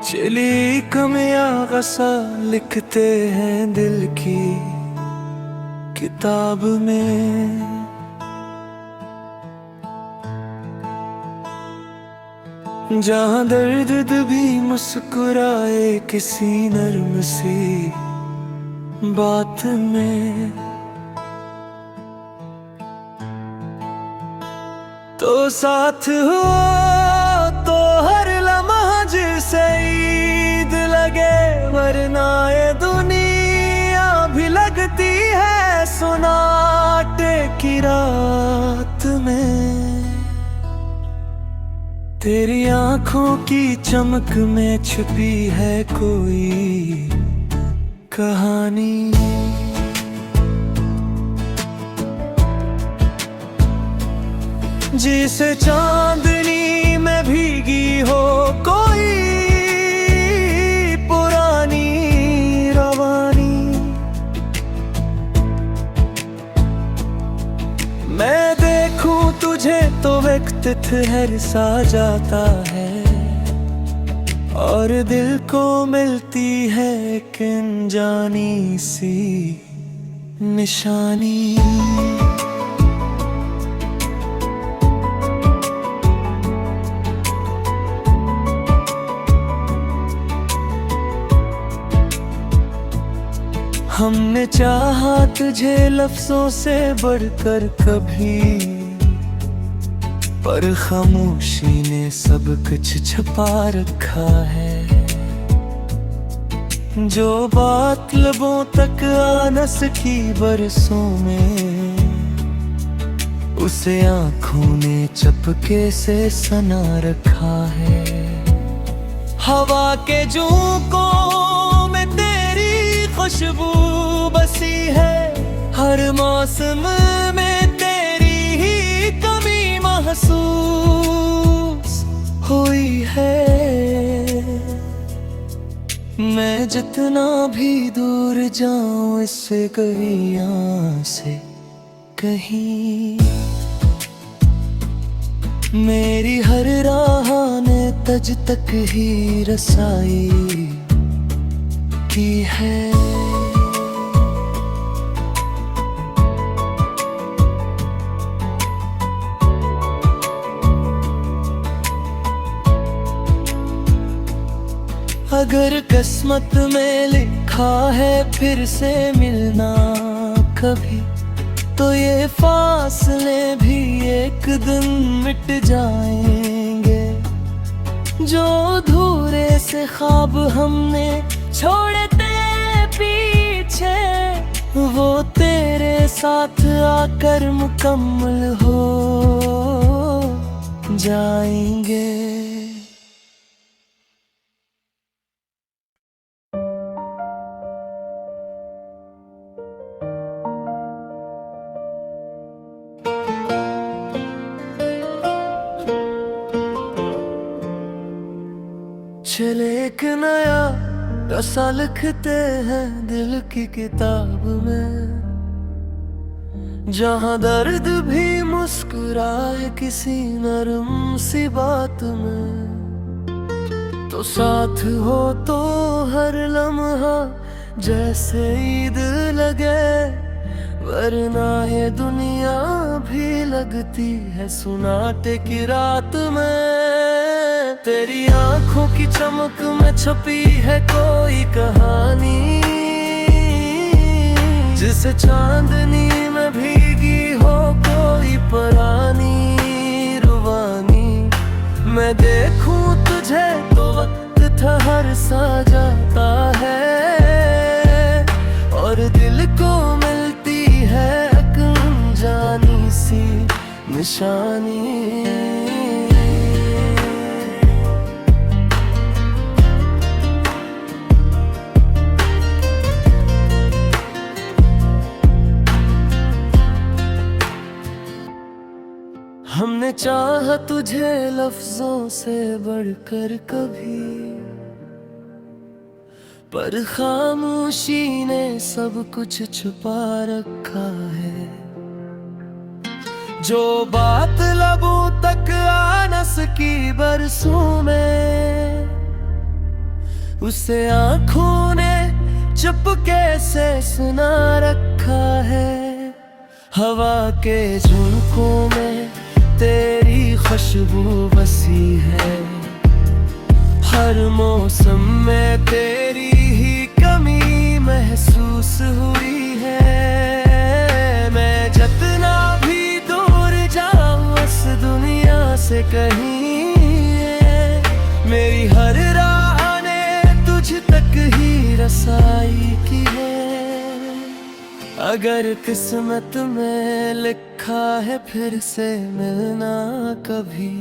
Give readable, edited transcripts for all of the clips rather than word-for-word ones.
चली कमियां गसा लिखते हैं दिल की किताब में। जहाँ दर्द भी मुस्कुराए किसी नर्म सी बात में, तो साथ हो तो हर लम्हा जिसे ईद लगे, वरना ये दुनिया भी लगती है सुनाटे की रात में। तेरी आंखों की चमक में छुपी है कोई कहानी, जिसे चांदनी में भीगी हो कोई पुरानी रवानी। मैं देखूं तुझे तो वक्त ठहर सा जाता है, और दिल को मिलती है एक अनजानी सी निशानी। हमने चाहा तुझे लफ्जों से बढ़कर कभी, पर खामोशी ने सब कुछ छुपा रखा है। जो बात लबों तक आ न सकी बरसों में, उसे आंखों ने चपके से सना रखा है। हवा के झोंकों में तेरी खुशबू बसी है, हर मौसम में तेरी ही कमी महसूस हुई है। मैं जितना भी दूर जाऊं इस गलियां से कहीं, मेरी हर राह ने तज तक ही रसाई की है। अगर किस्मत में लिखा है फिर से मिलना कभी, तो ये फासले भी एक दिन मिट जाएंगे। जो अधूरे से ख्वाब हमने छोड़े थे पीछे, वो तेरे साथ आकर मुकम्मल हो जाएंगे। चले एक नया रसा लिखते हैं दिल की किताब में, जहाँ दर्द भी मुस्कुराए किसी नरम सी बात में। तो साथ हो तो हर लम्हा जैसे ईद लगे, वरना ये दुनिया भी लगती है सुनाटे की रात में। तेरी आंखों की चमक में छुपी है कोई कहानी, जिसे चांदनी में भीगी हो कोई पुरानी रुबानी। मैं देखूं तुझे तो वक्त ठहर सा जाता है, और दिल को मिलती है एक अनजानी सी निशानी। हमने चाहा तुझे लफ्जों से बढ़कर कभी, पर खामोशी ने सब कुछ छुपा रखा है। जो बात लबों तक आ न सकी बरसों में, उसे आंखों ने चुपके से सुना रखा है। हवा के झोंकों में तेरी खुशबू बसी है। हर मौसम में तेरी ही कमी महसूस हुई है। मैं जितना भी दूर जाऊं इस दुनिया से कहीं, मेरी हर राह ने तुझ तक ही रसाई की है। अगर किस्मत में लिखा है फिर से मिलना कभी,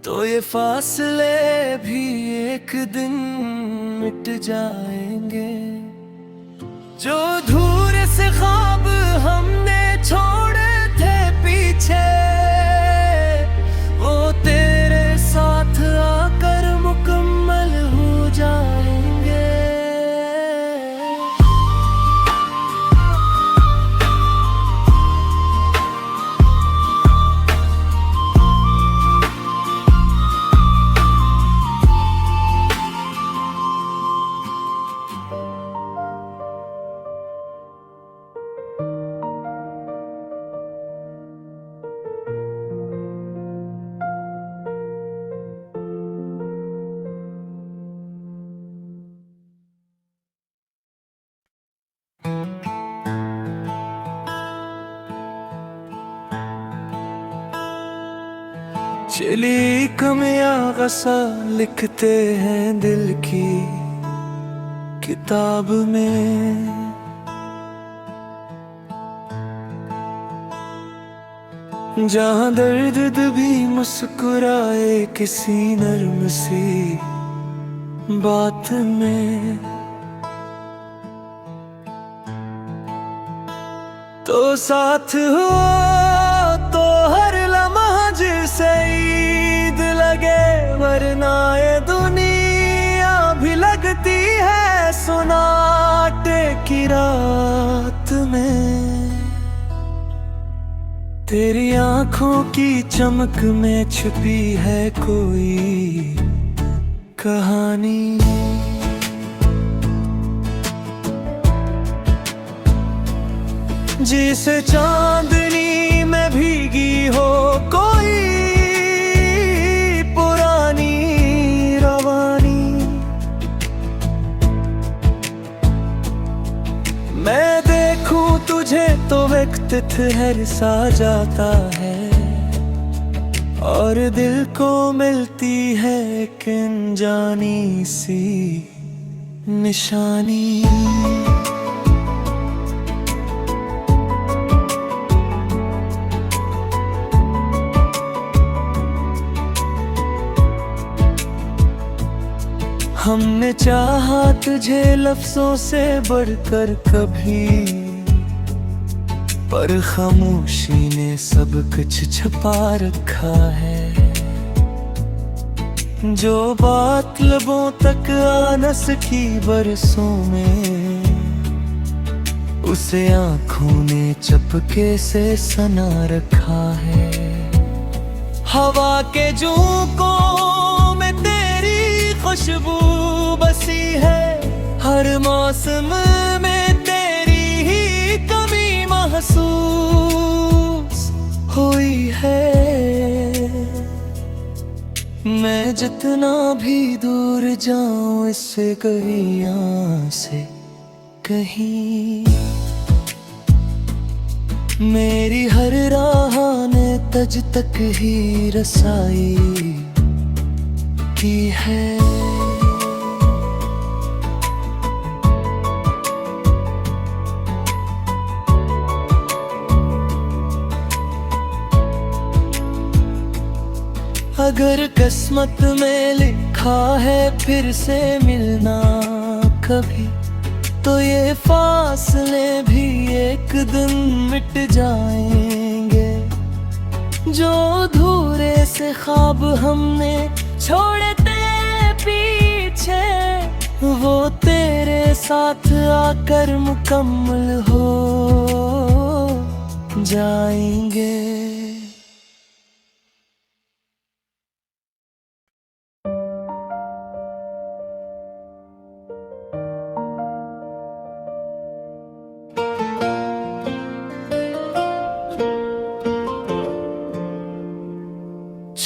तो ये फासले भी एक दिन मिट जाएंगे। जो अधूरे से ख्वाब हमने छोड़े थे पीछे, वो तेरे साथ आकर मुकम्मल हो जाएंगे। चली कमियां गसा लिखते हैं दिल की किताब में। जहाँ दर्द भी मुस्कुराए किसी नर्म सी बात में, तो साथ हो तो हर लम्हा जिसे ईद लगे। वरना ये दुनिया भी लगती है सुनाटे की रात में। तेरी आंखों की चमक में छुपी है कोई कहानी, जिसे चांदनी में भीगी हो कोई पुरानी रवानी। मैं देखूं तुझे तो वक्त ठहर सा जाता है, और दिल को मिलती है एक अनजानी सी निशानी। हमने चाहा तुझे लफ्जों से बढ़कर कभी, पर खामोशी ने सब कुछ छुपा रखा है। जो बात लबों तक आ न सकी बरसों में, उसे आंखों ने चुपके से सना रखा है। हवा के झोंकों में तेरी खुशबू बसी है। हर मौसम में तेरी ही कमी महसूस हुई है। मैं जितना भी दूर जाऊं इस गलियां से कहीं, मेरी हर राह ने तुझ तक ही रसाई की है। अगर किस्मत में लिखा है फिर से मिलना कभी, तो ये फासले भी एक दिन मिट जाएंगे। जो अधूरे से ख्वाब हमने छोड़े थे पीछे, वो तेरे साथ आकर मुकम्मल हो जाएंगे।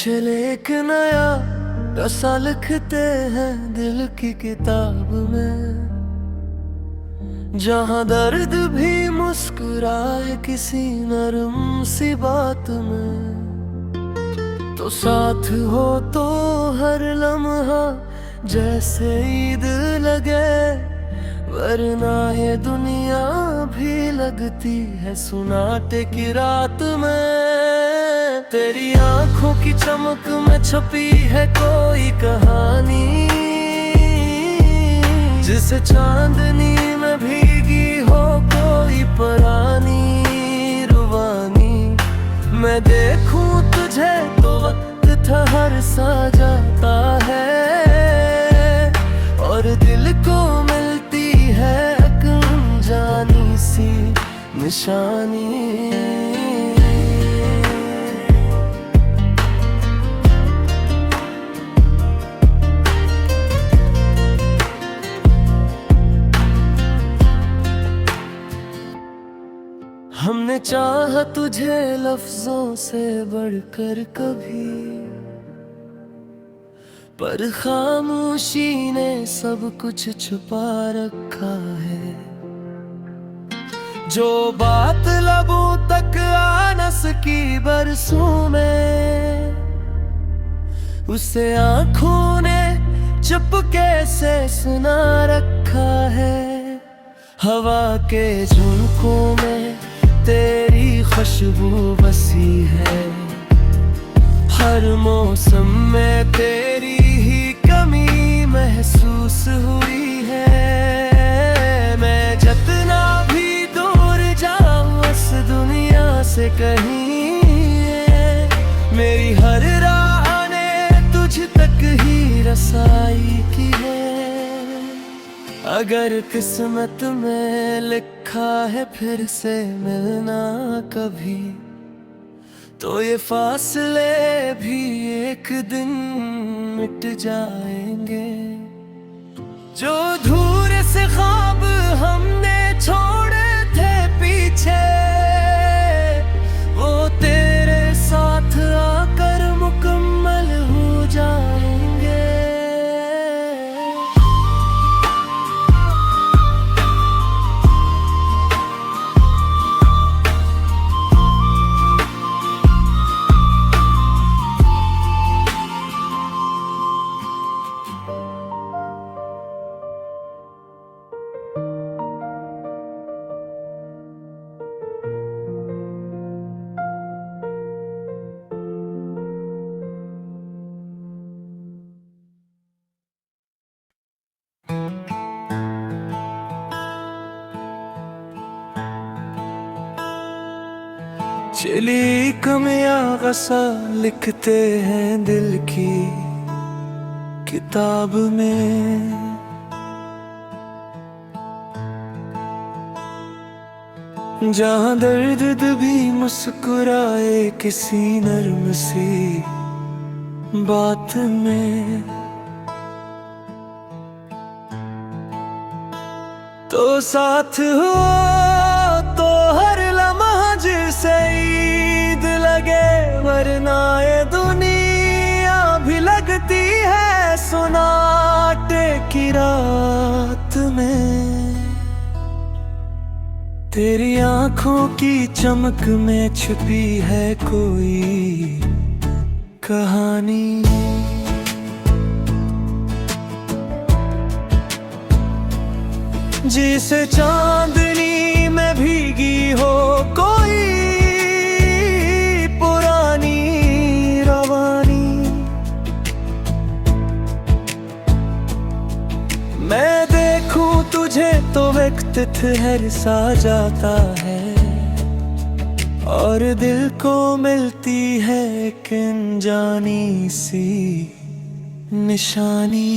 चले एक नया रसा लिखते हैं दिल की किताब में, जहाँ दर्द भी मुस्कुराए किसी नरम सी बात में। तो साथ हो तो हर लम्हा जैसे ईद लगे, वरना ये दुनिया भी लगती है सुनाटे की रात में। तेरी आंखों की चमक में छुपी है कोई कहानी, जिसे चांदनी में भीगी हो कोई पुरानी रुबानी। मैं देखूं तुझे तो वक्त ठहर सा जाता है, और दिल को मिलती है एक अनजानी सी निशानी। हमने चाहा तुझे लफ्जों से बढ़कर कभी, पर खामोशी ने सब कुछ छुपा रखा है। जो बात लबों तक आ न सकी बरसों में, उसे आंखों ने चुपके से सुना रखा है। हवा के झोंकों में तेरी खुशबू बसी है, हर मौसम में तेरी ही कमी महसूस हुई है। मैं जितना भी दूर जाऊं इस दुनिया से कहीं, मेरी हर राह ने तुझ तक ही रसाई की है। अगर किस्मत में लिखा है फिर से मिलना कभी, तो ये फासले भी एक दिन मिट जाएंगे। जो धूर से ख्वाब हमने छोड़े थे पीछे, वो तेरे साथ आकर मुकम्मल हो जाएंगे। चली कमियां गसा लिखते हैं दिल की किताब में, जहाँ दर्द भी मुस्कुराए किसी नर्म सी बात में। तो साथ हो तो हर लम्हा जिसे ईद लगे, वरना ये दुनिया भी लगती है सुनाटे की रात में। तेरी आंखों की चमक में छुपी है कोई कहानी, जिसे चांदनी में भीगी हो कोई पुरानी रवानी। मैं देखूं तुझे तो वक्त ठहर सा जाता है, और दिल को मिलती है एक अनजानी सी निशानी।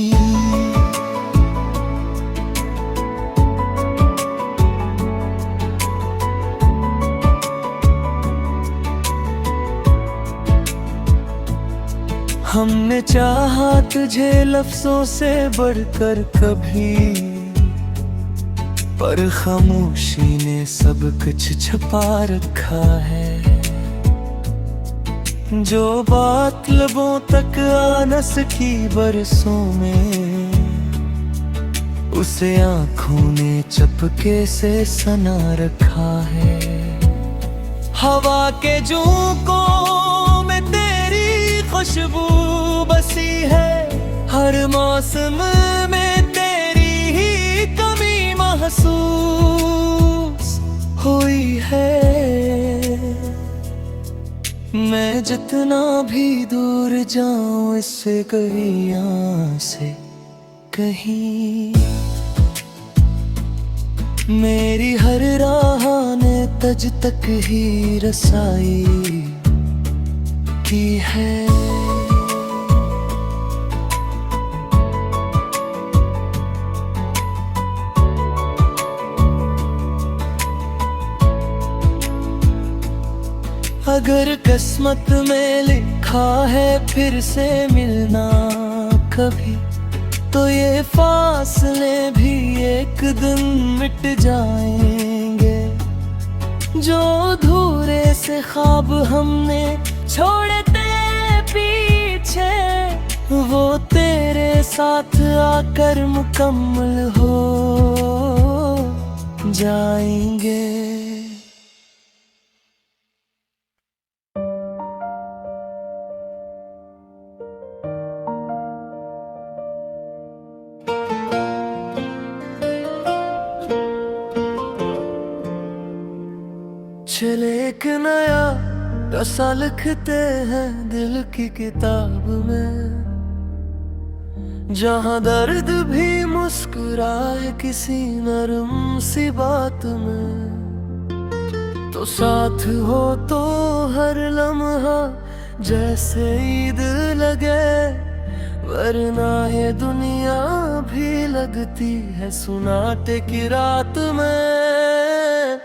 हमने चाहा तुझे लफ्जों से बढ़कर कभी, पर खामोशी ने सब कुछ छुपा रखा है। जो बात लबों तक आ न सकी बरसों में, उसे आँखों ने चपके से सना रखा है। हवा के झोंकों में तेरी खुशबू बसी है, हर मौसम में तेरी ही कमी महसूस हुई है। मैं जितना भी दूर जाऊं इससे कहीं, यहाँ से कहीं, मेरी हर राह ने तज तक ही रसाई की है। अगर किस्मत में लिखा है फिर से मिलना कभी, तो ये फासले भी एक दिन मिट जाएंगे। जो अधूरे से ख्वाब हमने छोड़े थे पीछे, वो तेरे साथ आकर मुकम्मल हो जाएंगे। चले एक नया रसा लिखते हैं दिल की किताब में, जहाँ दर्द भी मुस्कुराए किसी नरम सी बात में। तो साथ हो तो हर लम्हा जैसे ईद लगे, वरना ये दुनिया भी लगती है सुनाटे की रात में।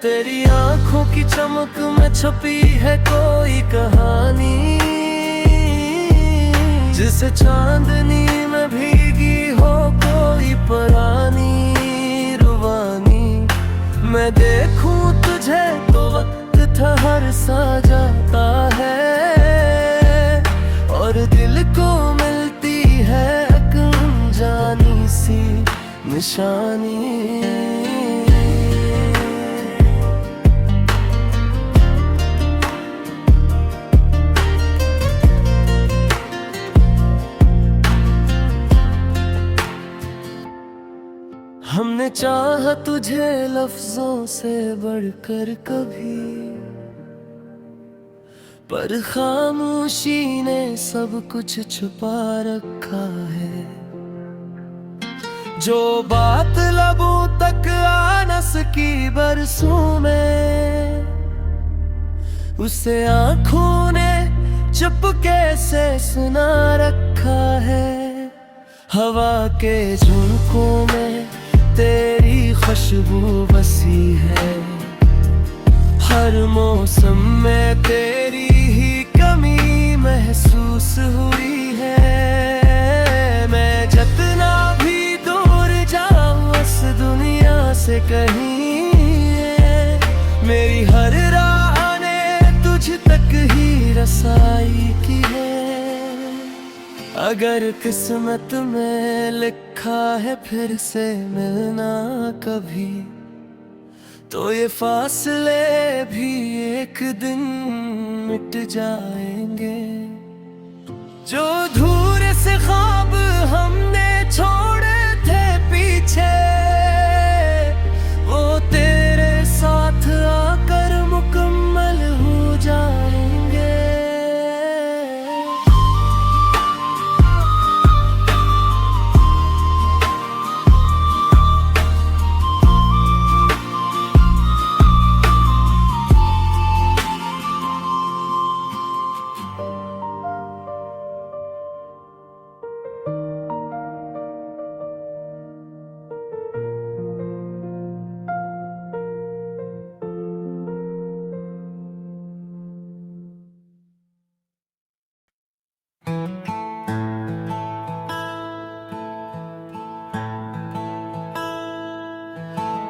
तेरी आंखों की चमक में छुपी है कोई कहानी, जिसे चांदनी में भीगी हो कोई पुरानी रुबानी। मैं देखूं तुझे तो वक्त ठहर सा जाता है, और दिल को मिलती है एक अनजानी सी निशानी। हमने चाहा तुझे लफ्जों से बढ़कर कभी, पर खामोशी ने सब कुछ छुपा रखा है। जो बात लबों तक आ न सकी बरसों में, उसे आँखों ने चुपके से सुना रखा है। हवा के झोंकों में तेरी खुशबू बसी है, हर मौसम में तेरी ही कमी महसूस हुई है। मैं जितना भी दूर जाऊं इस दुनिया से कहीं, मेरी हर राह ने तुझ तक ही रसाई की है। अगर किस्मत में लिखा है फिर से मिलना कभी, तो ये फासले भी एक दिन मिट जाएंगे। जो अधूरे से ख्वाब हमने छोड़े थे पीछे, वो तेरे साथ आकर मुकम्मल हो जाएंगे।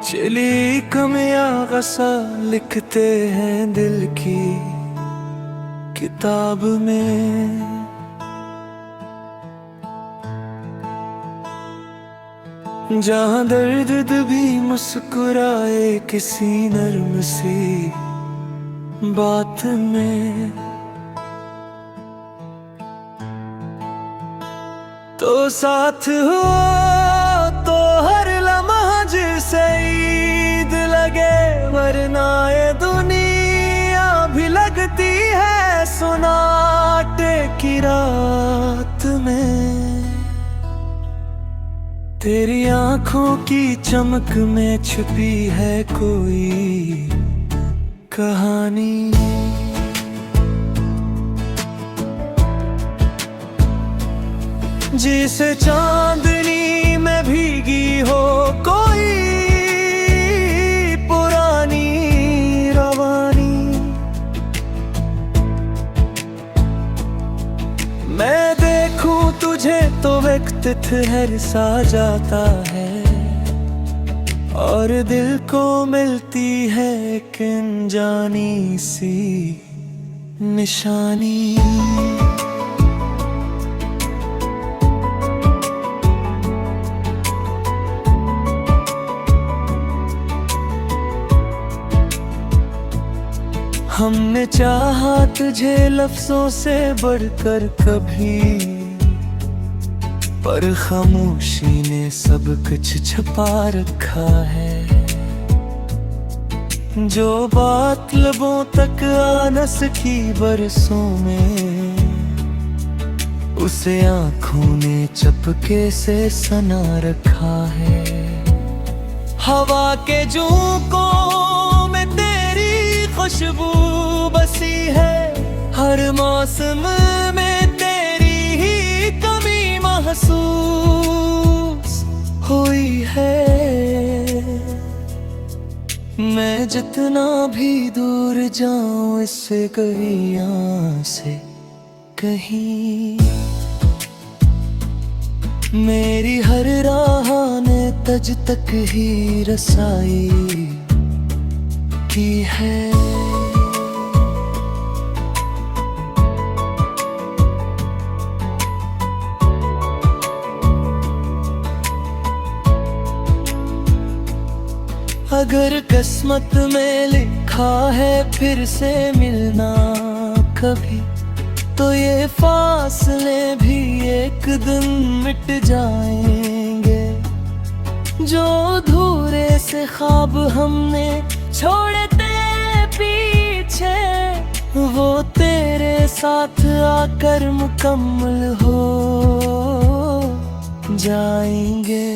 चली कमियां गसा लिखते हैं दिल की किताब में। जहाँ दर्द भी मुस्कुराए किसी नर्म सी बात में, तो साथ हो तो हर लम्हा जिसे ईद लगे, वरना ये दुनिया भी लगती है सुनाटे की रात में। तेरी आंखों की चमक में छुपी है कोई कहानी, जिसे चांदनी में भीगी हो कोई पुरानी रवानी। मैं देखूं तुझे तो वक्त ठहर सा जाता है, और दिल को मिलती है एक अनजानी सी निशानी। हमने चाहा तुझे लफ्जों से बढ़कर कभी, पर खामोशी ने सब कुछ छुपा रखा है। जो बात लबों तक आ न सकी बरसों में, उसे आँखों ने चपके से सना रखा है। हवा के झोंकों में तेरी खुशबू बसी है, हर मौसम में तेरी ही कमी महसूस हुई है। मैं जितना भी दूर जाऊं इससे कहीं यहाँ से कहीं, मेरी हर राह ने तज तक ही रसाई की है। अगर किस्मत में लिखा है फिर से मिलना कभी, तो ये फासले भी एक दिन मिट जाएंगे। जो अधूरे से ख्वाब हमने छोड़े थे पीछे, वो तेरे साथ आकर मुकम्मल हो जाएंगे।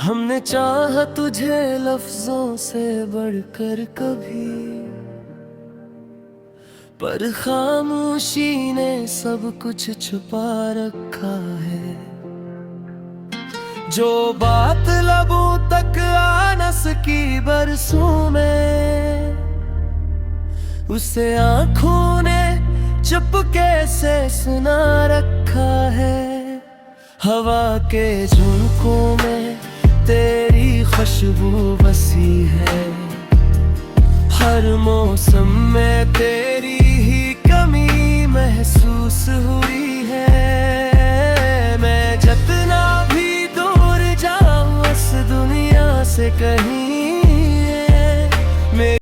हमने चाहा तुझे लफ्जों से बढ़कर कभी, पर खामोशी ने सब कुछ छुपा रखा है। जो बात लबों तक आ न सकी बरसों में, उसे आँखों ने चुपके से सुना रखा है। हवा के झोंकों में तेरी खुशबू बसी है, हर मौसम में तेरी